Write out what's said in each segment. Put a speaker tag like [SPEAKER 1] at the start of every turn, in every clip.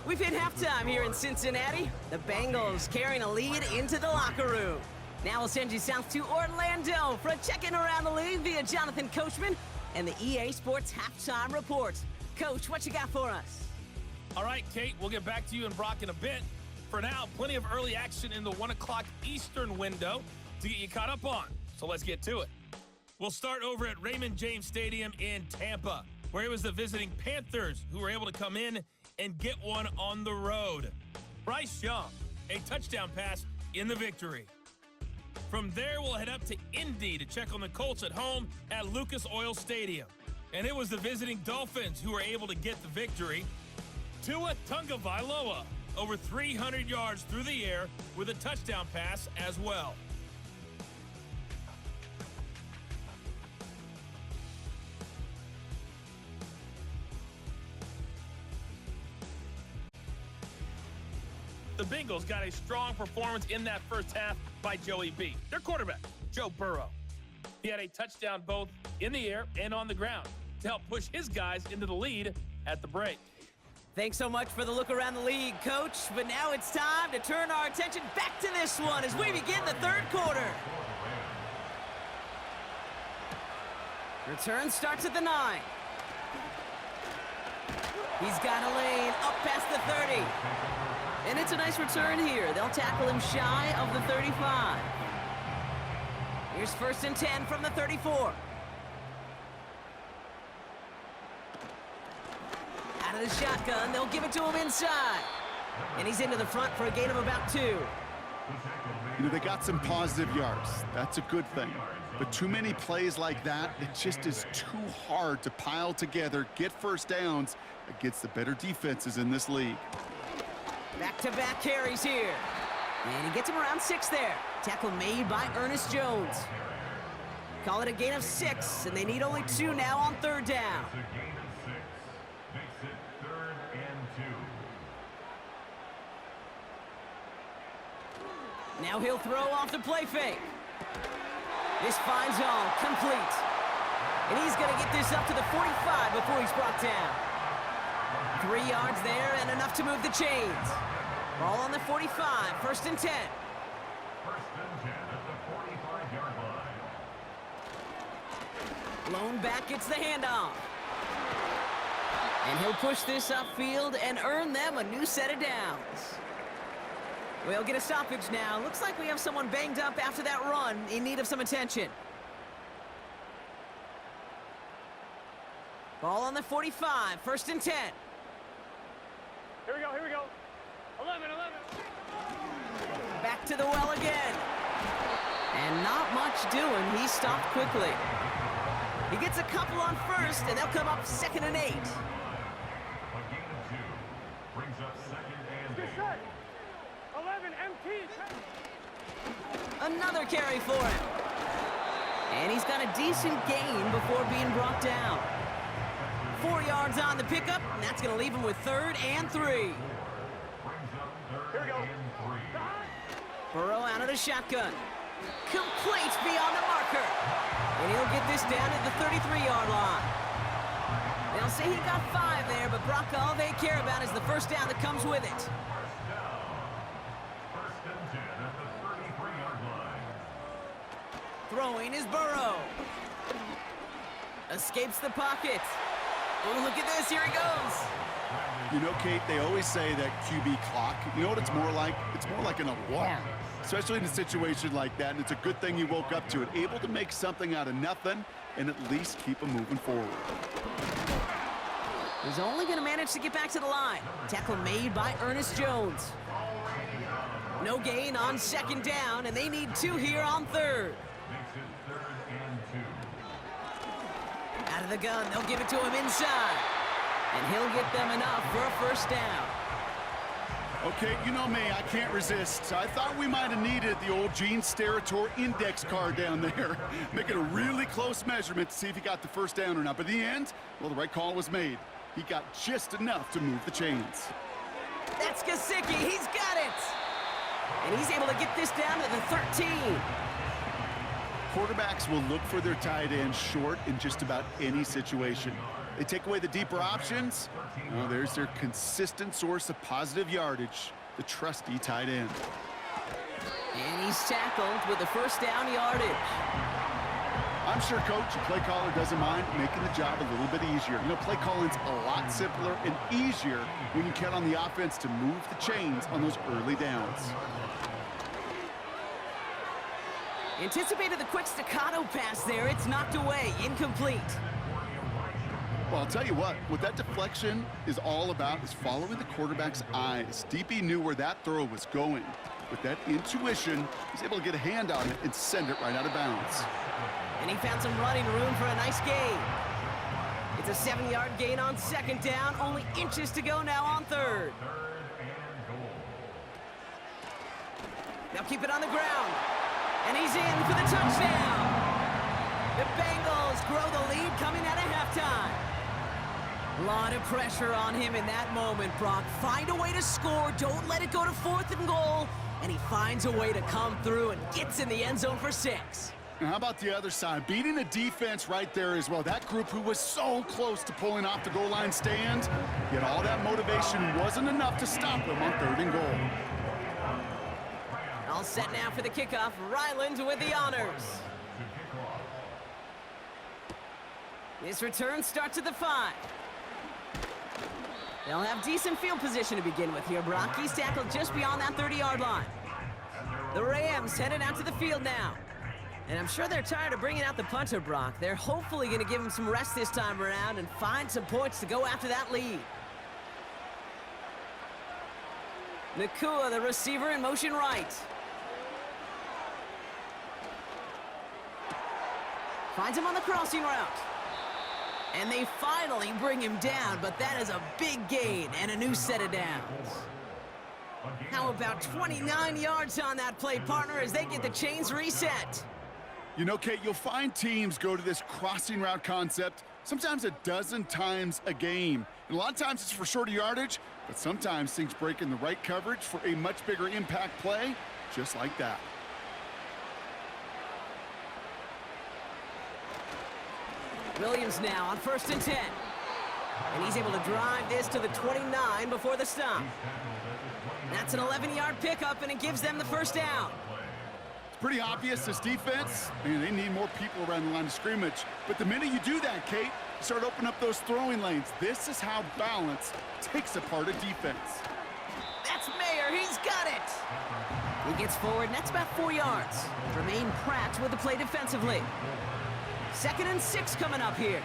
[SPEAKER 1] We've hit halftime here in Cincinnati. The Bengals carrying a lead into the locker room. Now we'll send you south to Orlando for a check-in around the league via Jonathan Coachman and the EA Sports Halftime Report. Coach, what you got for us?
[SPEAKER 2] All right, Kate, we'll get back to you and Brock in a bit. For now, plenty of early action in the 1 o'clock Eastern window to get you caught up on. So let's get to it. We'll start over at Raymond James Stadium in Tampa, where it was the visiting Panthers who were able to come in and get one on the road. Bryce Young, a touchdown pass in the victory. From there, we'll head up to Indy to check on the Colts at home at Lucas Oil Stadium. And it was the visiting Dolphins who were able to get the victory. Tua Tagovailoa, over 300 yards through the air with a touchdown pass as well. The Bengals got a strong performance in that first half by Joey B, their quarterback, Joe Burrow. He had a touchdown both in the air and on the ground to help push his guys into the lead at the break.
[SPEAKER 1] Thanks so much for the look around the league, Coach. But now it's time to turn our attention back to this one as we begin the third quarter. Return starts at the 9. He's got a lane up past the 30. And it's a nice return here. They'll tackle him shy of the 35. Here's 1st and 10 from the 34. Out of the shotgun, they'll give it to him inside. And he's into the front for a gain of about 2.
[SPEAKER 3] You know, they got some positive yards. That's a good thing. But too many plays like that, it just is too hard to pile together, get first downs against the better defenses in this league.
[SPEAKER 1] Back-to-back carries here. And he gets him around 6 there. Tackle made by Ernest Jones. Call it a gain of 6, and they need only 2 now on 3rd down. Now he'll throw off the play fake. This finds all complete. And he's going to get this up to the 45 before he's brought down. 3 yards there and enough to move the chains. Ball on the 45, 1st and 10.
[SPEAKER 4] 1st and 10 at the 45-yard line.
[SPEAKER 1] Lone back gets the handoff. And he'll push this upfield and earn them a new set of downs. We'll get a stoppage now. Looks like we have someone banged up after that run in need of some attention. Ball on the 45, 1st and 10.
[SPEAKER 5] Here we go, here we go. 11.
[SPEAKER 1] Back to the well again. And not much doing. He stopped quickly. He gets a couple on 1st, and they'll come up 2nd and 8.
[SPEAKER 4] A gain of 2 brings up 2nd and 8.
[SPEAKER 5] 11, MT.
[SPEAKER 1] Another carry for him. And he's got a decent gain before being brought down. 4 yards on the pickup, and that's going to leave him with 3rd and 3.
[SPEAKER 4] Brings up 3rd and 3.
[SPEAKER 1] Burrow out of the shotgun. Complete beyond the marker. And he'll get this down at the 33-yard line. They'll say he got 5 there, but Brock, all they care about is the 1st down that comes with it.
[SPEAKER 4] 1st and 10 at the 33-yard line.
[SPEAKER 1] Throwing is Burrow. Escapes the pocket. Oh, look at this. Here he goes.
[SPEAKER 3] You know, Kate, they always say that QB clock, you know what it's more like? It's more like an alarm, especially in a situation like that, and it's a good thing you woke up to it, able to make something out of nothing and at least keep them moving forward.
[SPEAKER 1] He's only going to manage to get back to the line. Tackle made by Ernest Jones. No gain on 2nd down, and they need 2 here on 3rd.
[SPEAKER 4] Makes it 3rd and 2.
[SPEAKER 1] Out of the gun, they'll give it to him inside. And he'll get them enough for a 1st down.
[SPEAKER 3] Okay, you know me, I can't resist. I thought we might have needed the old Gene Steratore index card down there. Making a really close measurement to see if he got the 1st down or not. But in the end, well, the right call was made. He got just enough to move the chains.
[SPEAKER 1] That's Gesicki. He's got it. And he's able to get this down to the 13.
[SPEAKER 3] Quarterbacks will look for their tight end short in just about any situation. They take away the deeper options. Oh, there's their consistent source of positive yardage, the trusty tight end.
[SPEAKER 1] And he's tackled with the first down yardage.
[SPEAKER 3] I'm sure Coach, the play caller, doesn't mind making the job a little bit easier. You know, play calling's a lot simpler and easier when you count on the offense to move the chains on those early downs.
[SPEAKER 1] Anticipated the quick staccato pass there. It's knocked away, incomplete.
[SPEAKER 3] Well, I'll tell you what that deflection is all about is following the quarterback's eyes. DP knew where that throw was going. With that intuition, he's able to get a hand on it and send it right out of bounds.
[SPEAKER 1] And he found some running room for a nice gain. It's a 7-yard gain on second down. Only inches to go now on third. Now keep it on the ground. And he's in for the touchdown. The Bengals grow the lead coming out of halftime. A lot of pressure on him in that moment, Brock. Find a way to score. Don't let it go to 4th and goal. And he finds a way to come through and gets in the end zone for 6.
[SPEAKER 3] Now, how about the other side? Beating the defense right there as well. That group who was so close to pulling off the goal line stand, yet all that motivation wasn't enough to stop them on 3rd and goal.
[SPEAKER 1] All set now for the kickoff. Ryland with the honors. This return starts at the 5. They'll have decent field position to begin with here, Brock. He's tackled just beyond that 30-yard line. The Rams headed out to the field now. And I'm sure they're tired of bringing out the punter, Brock. They're hopefully going to give him some rest this time around and find some points to go after that lead. Nakua, the receiver, in motion right. Finds him on the crossing route. And they finally bring him down, but that is a big gain and a new set of downs. How about 29 yards on that play, partner, as they get the chains reset?
[SPEAKER 3] You know, Kate, you'll find teams go to this crossing route concept sometimes a dozen times a game. And a lot of times it's for shorter yardage, but sometimes things break in the right coverage for a much bigger impact play, just like that.
[SPEAKER 1] Williams now on 1st and 10. And he's able to drive this to the 29 before the stop. That's an 11-yard pickup, and it gives them the first down.
[SPEAKER 3] It's pretty obvious this defense, man, they need more people around the line of scrimmage. But the minute you do that, Kate, you start opening up those throwing lanes. This is how balance takes apart a defense.
[SPEAKER 1] That's Mayer. He's got it. He gets forward, and that's about 4 yards. Jermaine Pratt with the play defensively. 2nd and 6 coming up here.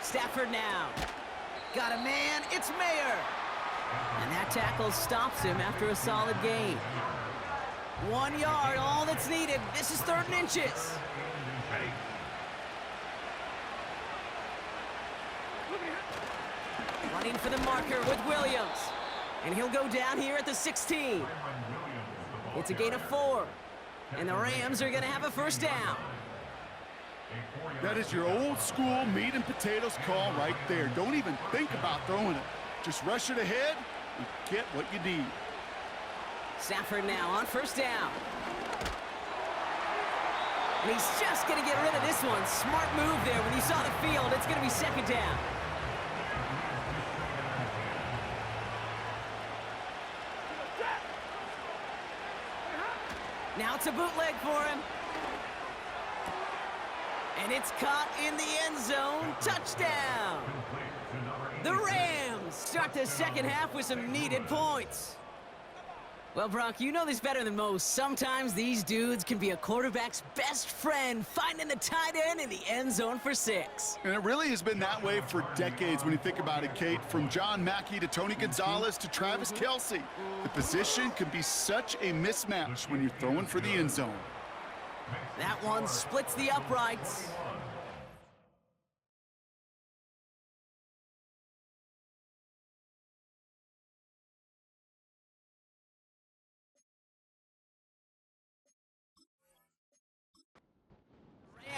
[SPEAKER 1] Stafford now. Got a man. It's Mayer. And that tackle stops him after a solid gain. 1 yard, all that's needed. This is 3rd and inches. Running for the marker with Williams. And he'll go down here at the 16. It's a gain of 4. And the Rams are going to have a first down.
[SPEAKER 3] That is your old school meat and potatoes call right there. Don't even think about throwing it. Just rush it ahead and get what you need.
[SPEAKER 1] Stafford now on 1st down. And he's just going to get rid of this one. Smart move there when he saw the field. It's going to be 2nd down. Now it's a bootleg for him. And it's caught in the end zone. Touchdown! The Rams start the second half with some needed points. Well, Brock, you know this better than most. Sometimes these dudes can be a quarterback's best friend, finding the tight end in the end zone for 6.
[SPEAKER 3] And it really has been that way for decades when you think about it, Kate. From John Mackey to Tony Gonzalez to Travis Kelce. The position can be such a mismatch when you're throwing for the end zone.
[SPEAKER 1] That one splits the uprights.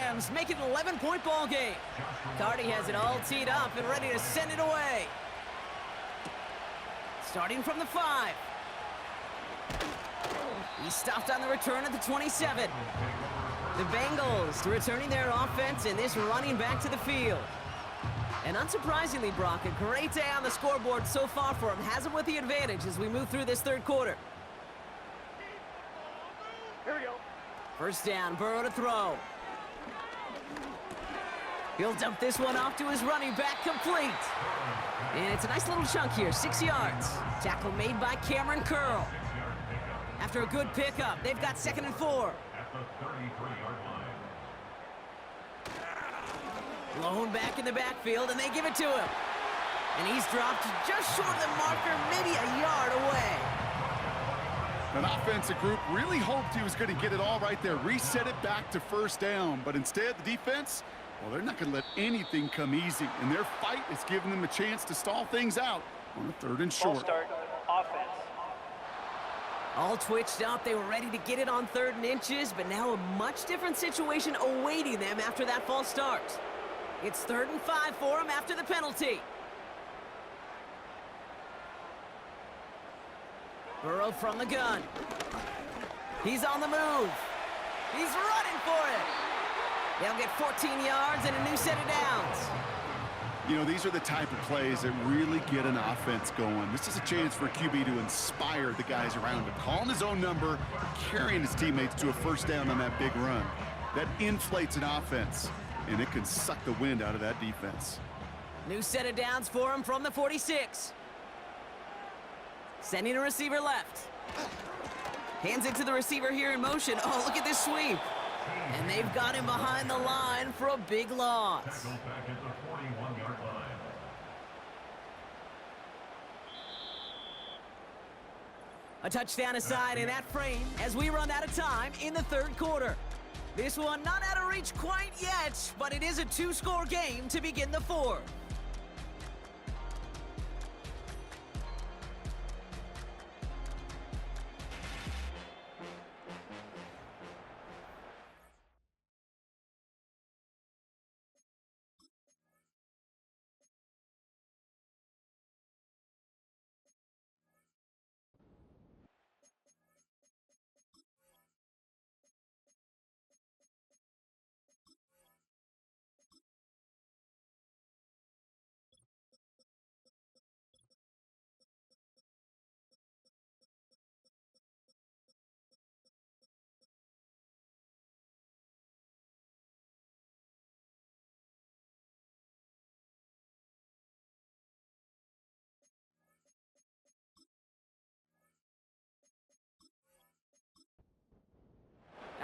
[SPEAKER 1] Rams make it an 11-point ball game. Cardi has it all teed up and ready to send it away. Starting from the 5. He stopped on the return at the 27. The Bengals returning their offense and this running back to the field. And unsurprisingly, Brock, a great day on the scoreboard so far for him. Has him with the advantage as we move through this third quarter.
[SPEAKER 5] Here we go.
[SPEAKER 1] First down, Burrow to throw. He'll dump this one off to his running back, complete. And it's a nice little chunk here, 6 yards. Tackle made by Cameron Curl. After a good pickup, they've got 2nd and 4.
[SPEAKER 4] At the 33-yard line.
[SPEAKER 1] Lone back in the backfield, and they give it to him. And he's dropped just short of the marker, maybe a yard away.
[SPEAKER 3] An offensive group really hoped he was going to get it all right there, reset it back to first down. But instead, the defense, well, they're not going to let anything come easy. And their fight is giving them a chance to stall things out on a 3rd and short.
[SPEAKER 5] Ball start. Offense.
[SPEAKER 1] All twitched up, they were ready to get it on 3rd and inches, but now a much different situation awaiting them after that false start. It's 3rd and 5 for him after the penalty. Burrow from the gun. He's on the move. He's running for it. They'll get 14 yards and a new set of downs.
[SPEAKER 3] You know, these are the type of plays that really get an offense going. This is a chance for a QB to inspire the guys around him. Calling his own number, carrying his teammates to a first down on that big run. That inflates an offense, and it can suck the wind out of that defense.
[SPEAKER 1] New set of downs for him from the 46. Sending a receiver left. Hands it to the receiver here in motion. Oh, look at this sweep. And they've got him behind the line for a big loss.
[SPEAKER 4] Tackle back at the 41-yard line.
[SPEAKER 1] A touchdown aside in that frame as we run out of time in the 3rd quarter. This one not out of reach quite yet, but it is a 2-score game to begin the 4th.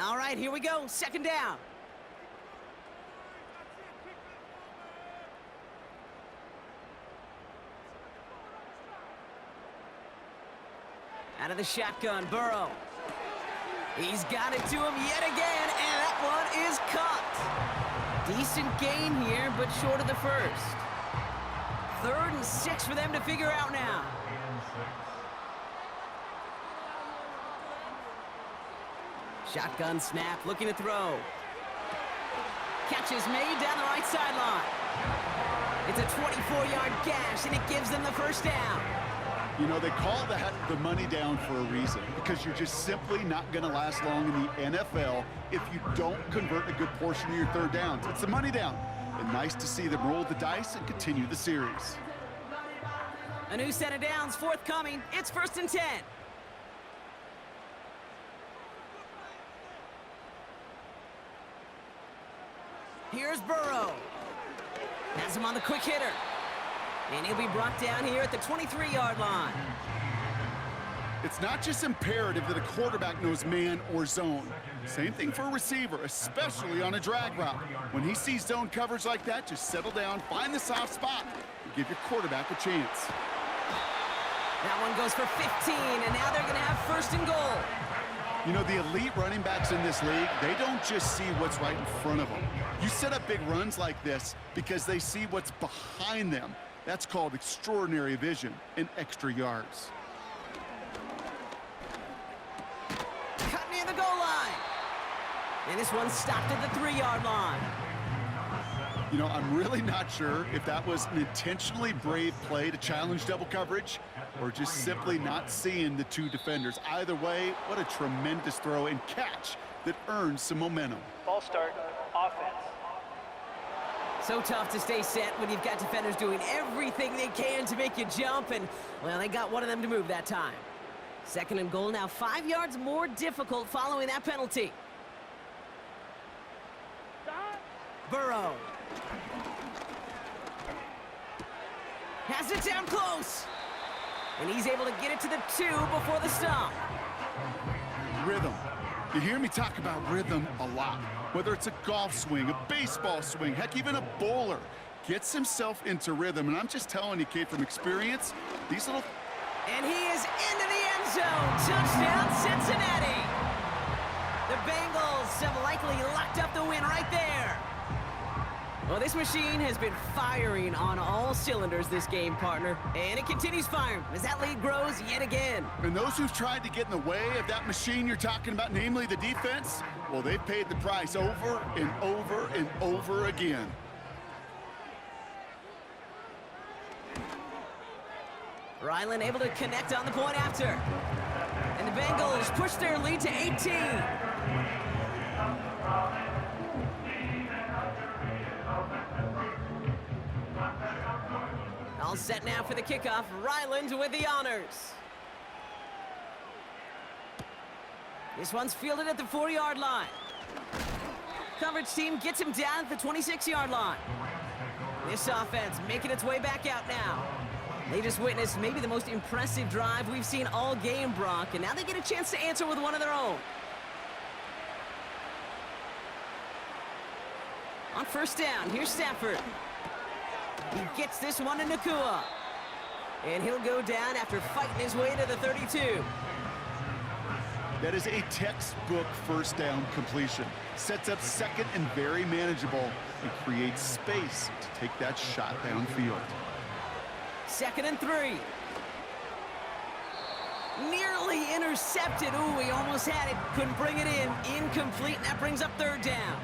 [SPEAKER 1] All right, here we go. 2nd down. Out of the shotgun, Burrow. He's got it to him yet again, and that one is caught. Decent gain here, but short of the first. 3rd and 6 for them to figure out now. Shotgun snap, looking to throw. Catch is made down the right sideline. It's a 24-yard gash, and it gives them the first down.
[SPEAKER 3] You know, they call that the money down for a reason, because you're just simply not going to last long in the NFL if you don't convert a good portion of your 3rd downs. It's the money down. And nice to see them roll the dice and continue the series.
[SPEAKER 1] A new set of downs forthcoming. It's 1st and 10. Here's Burrow. Has him on the quick hitter. And he'll be brought down here at the 23-yard line.
[SPEAKER 3] It's not just imperative that a quarterback knows man or zone. Same thing for a receiver, especially on a drag route. When he sees zone coverage like that, just settle down, find the soft spot, and give your quarterback a chance.
[SPEAKER 1] That one goes for 15, and now they're going to have 1st and goal.
[SPEAKER 3] You know, the elite running backs in this league, they don't just see what's right in front of them. You set up big runs like this because they see what's behind them. That's called extraordinary vision and extra yards.
[SPEAKER 1] Cut near the goal line. And this one stopped at the 3-yard line.
[SPEAKER 3] You know, I'm really not sure if that was an intentionally brave play to challenge double coverage or just simply not seeing the 2 defenders. Either way, what a tremendous throw and catch that earns some momentum.
[SPEAKER 5] Ball start, offense.
[SPEAKER 1] So tough to stay set when you've got defenders doing everything they can to make you jump, and, well, they got one of them to move that time. 2nd and goal now, 5 yards more difficult following that penalty. Burrow. Has it down close. And he's able to get it to the 2 before the stop.
[SPEAKER 3] Rhythm. You hear me talk about rhythm a lot. Whether it's a golf swing, a baseball swing, heck, even a bowler gets himself into rhythm. And I'm just telling you, Kate, from experience, these little...
[SPEAKER 1] And he is into the end zone. Touchdown, Cincinnati. The Bengals have likely locked up the win right there. Well, this machine has been firing on all cylinders this game, partner. And it continues firing as that lead grows yet again.
[SPEAKER 3] And those who've tried to get in the way of that machine you're talking about, namely the defense, well, they've paid the price over and over and over again.
[SPEAKER 1] Ryland able to connect on the point after. And the Bengals push their lead to 18. All set now for the kickoff. Ryland with the honors. This one's fielded at the 4-yard line. Coverage team gets him down at the 26-yard line. This offense making its way back out now. They just witnessed maybe the most impressive drive we've seen all game, Brock, and now they get a chance to answer with one of their own. On 1st down, here's Stafford. He gets this one to Nakua. And he'll go down after fighting his way to the 32.
[SPEAKER 3] That is a textbook 1st down completion. Sets up 2nd and very manageable and creates space to take that shot downfield.
[SPEAKER 1] 2nd and 3. Nearly intercepted. Ooh, he almost had it. Couldn't bring it in. Incomplete, and that brings up 3rd down.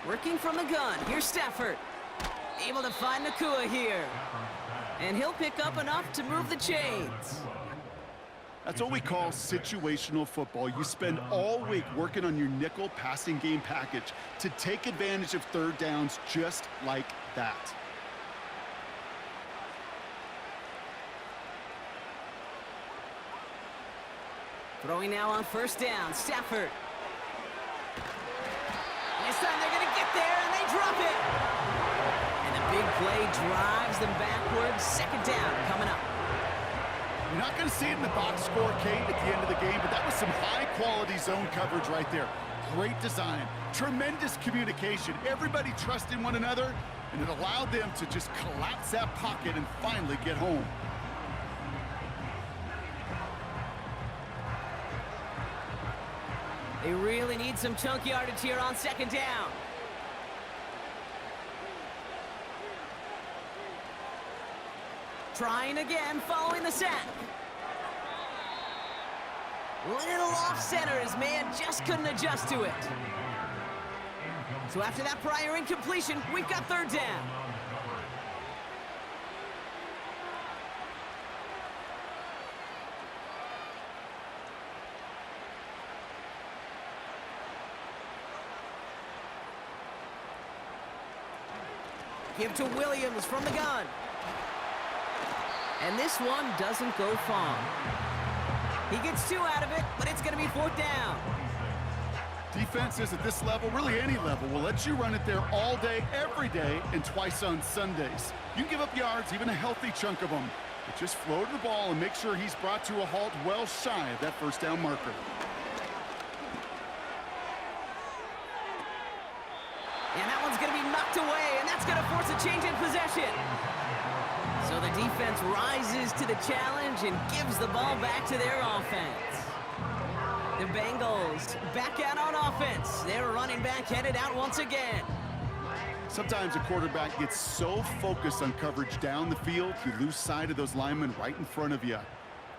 [SPEAKER 1] Working from the gun. Here's Stafford. Able to find Nakua here. And he'll pick up enough to move the chains.
[SPEAKER 3] That's what we call situational football. You spend all week working on your nickel passing game package to take advantage of 3rd downs just like that.
[SPEAKER 1] Throwing now on 1st down. Stafford. This time they're going to get there, and they drop it. And the big play drives them backwards. 2nd down coming up.
[SPEAKER 3] You're not going to see it in the box score, Kate, at the end of the game, but that was some high-quality zone coverage right there. Great design, tremendous communication. Everybody trusting one another, and it allowed them to just collapse that pocket and finally get home.
[SPEAKER 1] They really need some chunk yardage here on 2nd down. Trying again, following the sack. Little off center, his man just couldn't adjust to it. So after that prior incompletion, we've got 3rd down. Give to Williams from the gun. And this one doesn't go far. He gets 2 out of it, but it's going to be 4th down.
[SPEAKER 3] Defenses at this level, really any level, will let you run it there all day, every day, and twice on Sundays. You can give up yards, even a healthy chunk of them. But just float the ball and make sure he's brought to a halt well shy of that 1st down marker.
[SPEAKER 1] And that one's going to be knocked away, and that's going to force a change in possession. So the defense rises to the challenge and gives the ball back to their offense. The Bengals back out on offense. Their running back headed out once again.
[SPEAKER 3] Sometimes a quarterback gets so focused on coverage down the field, you lose sight of those linemen right in front of you.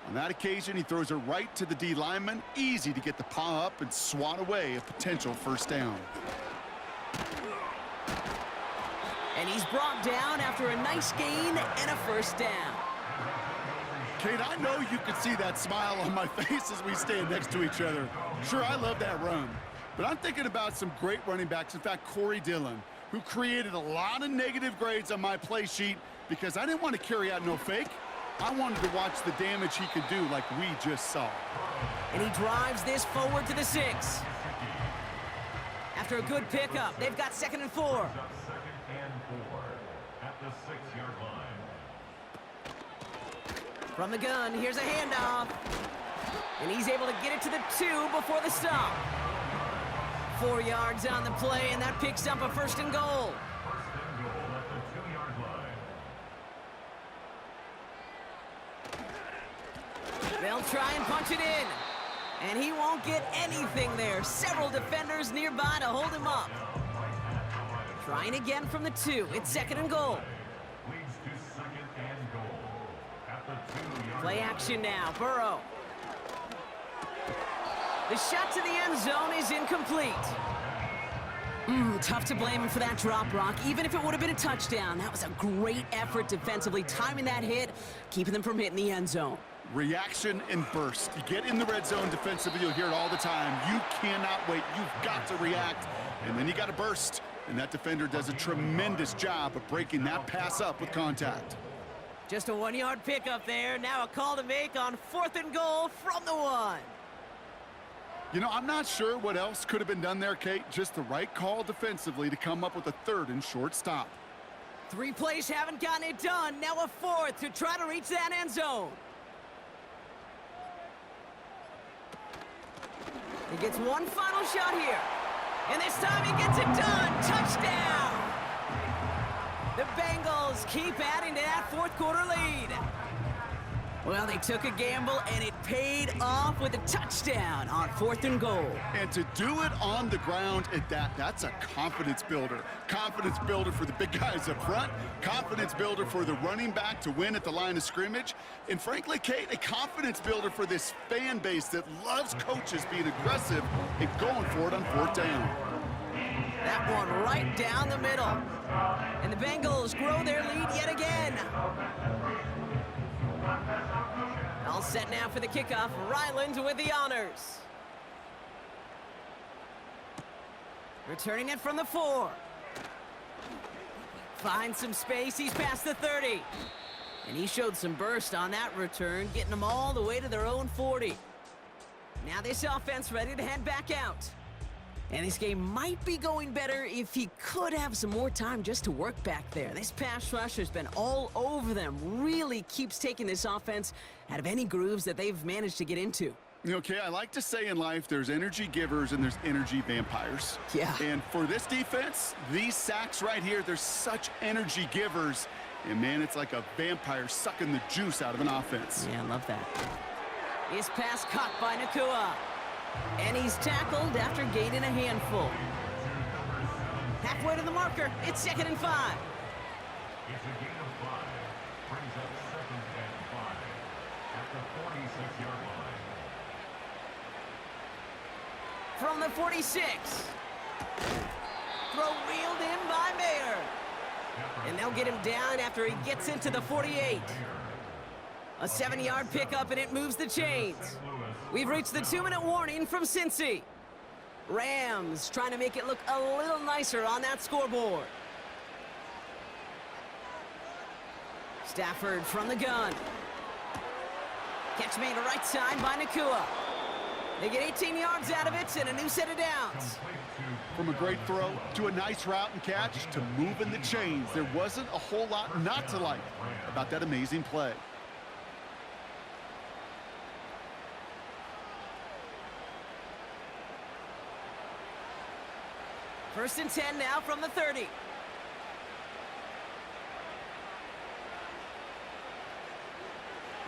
[SPEAKER 3] On that occasion, he throws it right to the D lineman. Easy to get the paw up and swat away a potential 1st down.
[SPEAKER 1] And he's brought down after a nice gain and a 1st down.
[SPEAKER 3] Kate, I know you can see that smile on my face as we stand next to each other. Sure, I love that run. But I'm thinking about some great running backs. In fact, Corey Dillon, who created a lot of negative grades on my play sheet because I didn't want to carry out no fake. I wanted to watch the damage he could do like we just saw.
[SPEAKER 1] And he drives this forward to the 6. After a good pickup, they've got 2nd and 4.
[SPEAKER 4] Second and 4 at the 6-yard line.
[SPEAKER 1] From the gun, here's a handoff. And he's able to get it to the 2 before the stop. 4 yards on the play, and that picks up a 1st and goal.
[SPEAKER 4] First and goal at the 2-yard line.
[SPEAKER 1] They'll try and punch it in. And he won't get anything there. Several defenders nearby to hold him up. Trying again from the 2. It's 2nd and goal.
[SPEAKER 4] Leads to 2nd and goal at the 2-yard
[SPEAKER 1] Play action now. Burrow. The shot to the end zone is incomplete. Tough to blame him for that drop, Brock. Even if it would have been a touchdown, that was a great effort defensively, timing that hit, keeping them from hitting the end zone.
[SPEAKER 3] Reaction and burst. You get in the red zone defensively, you'll hear it all the time. You cannot wait. You've got to react, and then you got to burst. And that defender does a tremendous job of breaking that pass up with contact.
[SPEAKER 1] Just a 1-yard pickup there. Now a call to make on 4th and goal from the 1.
[SPEAKER 3] You know, I'm not sure what else could have been done there, Kate. Just the right call defensively to come up with a 3rd and short stop.
[SPEAKER 1] 3 plays haven't gotten it done. Now a 4th to try to reach that end zone. He gets one final shot here. And this time he gets it done. Touchdown! The Bengals keep adding to that 4th quarter lead. Well, they took a gamble, and it paid off with a touchdown on 4th and goal.
[SPEAKER 3] And to do it on the ground at that's a confidence builder. Confidence builder for the big guys up front. Confidence builder for the running back to win at the line of scrimmage. And frankly, Kate, a confidence builder for this fan base that loves coaches being aggressive and going for it on 4th down.
[SPEAKER 1] That one right down the middle. And the Bengals grow their lead yet again. All set now for the kickoff. Ryland with the honors. Returning it from the 4. Finds some space. He's past the 30. And he showed some burst on that return, getting them all the way to their own 40. Now this offense ready to head back out. And this game might be going better if he could have some more time just to work back there. This pass rush has been all over them. Really keeps taking this offense out of any grooves that they've managed to get into.
[SPEAKER 3] Okay, I like to say in life there's energy givers and there's energy vampires.
[SPEAKER 1] Yeah.
[SPEAKER 3] And for this defense, these sacks right here, they're such energy givers. And man, it's like a vampire sucking the juice out of an offense.
[SPEAKER 1] Yeah, I love that. His pass caught by Nakua. And he's tackled after gaining a handful. Halfway to the marker, it's 2nd and 5.
[SPEAKER 4] It's a gain of 5. Brings up 2nd and 5 at the 46-yard line.
[SPEAKER 1] From the 46. Throw wheeled in by Mayer. And they'll get him down after he gets into the 48. A 7-yard pickup, and it moves the chains. We've reached the 2-minute warning from Cincy. Rams trying to make it look a little nicer on that scoreboard. Stafford from the gun. Catch made to right side by Nakua. They get 18 yards out of it and a new set of downs.
[SPEAKER 3] From a great throw to a nice route and catch to moving the chains, there wasn't a whole lot not to like about that amazing play.
[SPEAKER 1] First and 10 now from the 30.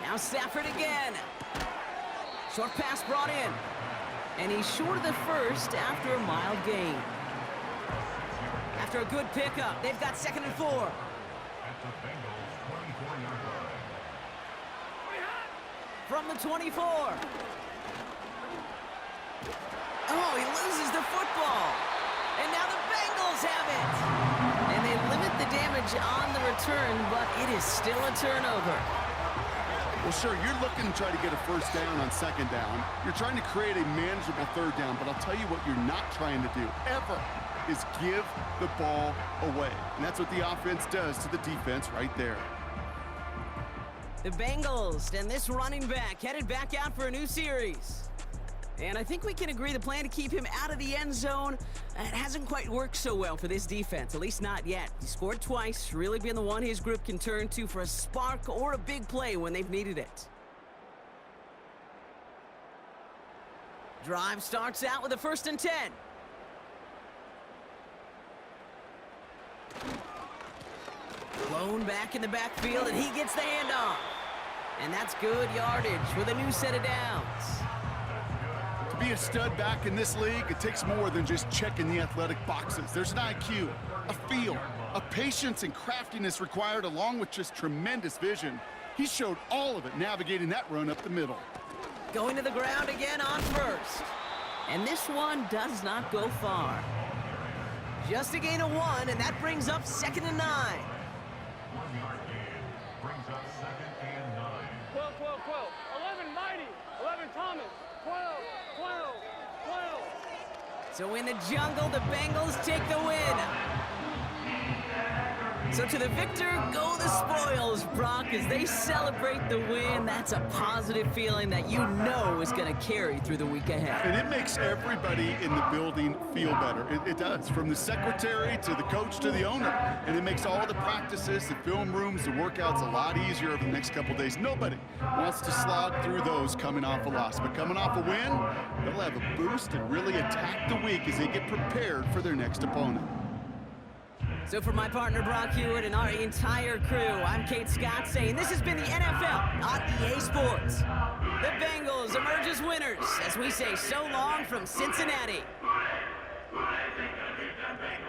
[SPEAKER 1] Now Stafford again. Short pass brought in. And he's short of the first after a mild gain. After a good pickup, they've got 2nd and 4.
[SPEAKER 4] At the Bengals 24-yard line.
[SPEAKER 1] From the 24. Oh, he loses the football. And now the Bengals have it. And they limit the damage on the return, but it is still a turnover.
[SPEAKER 3] Well, sure, you're looking to try to get a first down on second down. You're trying to create a manageable third down, but I'll tell you what you're not trying to do, ever, is give the ball away. And that's what the offense does to the defense right there.
[SPEAKER 1] The Bengals and this running back headed back out for a new series. And I think we can agree the plan to keep him out of the end zone, it hasn't quite worked so well for this defense, at least not yet. He scored twice, really being the one his group can turn to for a spark or a big play when they've needed it. Drive starts out with a 1st and 10. Blown back in the backfield, and he gets the handoff. And that's good yardage with a new set of downs.
[SPEAKER 3] To be a stud back in this league, it takes more than just checking the athletic boxes. There's an IQ, a feel, a patience and craftiness required, along with just tremendous vision. He showed all of it navigating that run up the middle.
[SPEAKER 1] Going to the ground again on 1st. And this one does not go far. Just a gain of 1, and that brings up 2nd and 9.
[SPEAKER 4] 1-yard gain brings up 2nd and 9.
[SPEAKER 5] 12, 12, 12. 11, Mighty. 11, Thomas. 12, 12, 12.
[SPEAKER 1] So in the jungle, the Bengals take the win. So to the victor go the spoils, Brock, as they celebrate the win. That's a positive feeling that you know is going to carry through the week ahead.
[SPEAKER 3] And it makes everybody in the building feel better. It does, from the secretary to the coach to the owner. And it makes all the practices, the film rooms, the workouts a lot easier over the next couple days. Nobody wants to slog through those coming off a loss. But coming off a win, they'll have a boost and really attack the week as they get prepared for their next opponent.
[SPEAKER 1] So for my partner Brock Hewitt and our entire crew, I'm Kate Scott saying this has been the NFL on EA Sports. The Bengals emerge as winners as we say so long from Cincinnati.
[SPEAKER 4] I think I'll get that Bengals.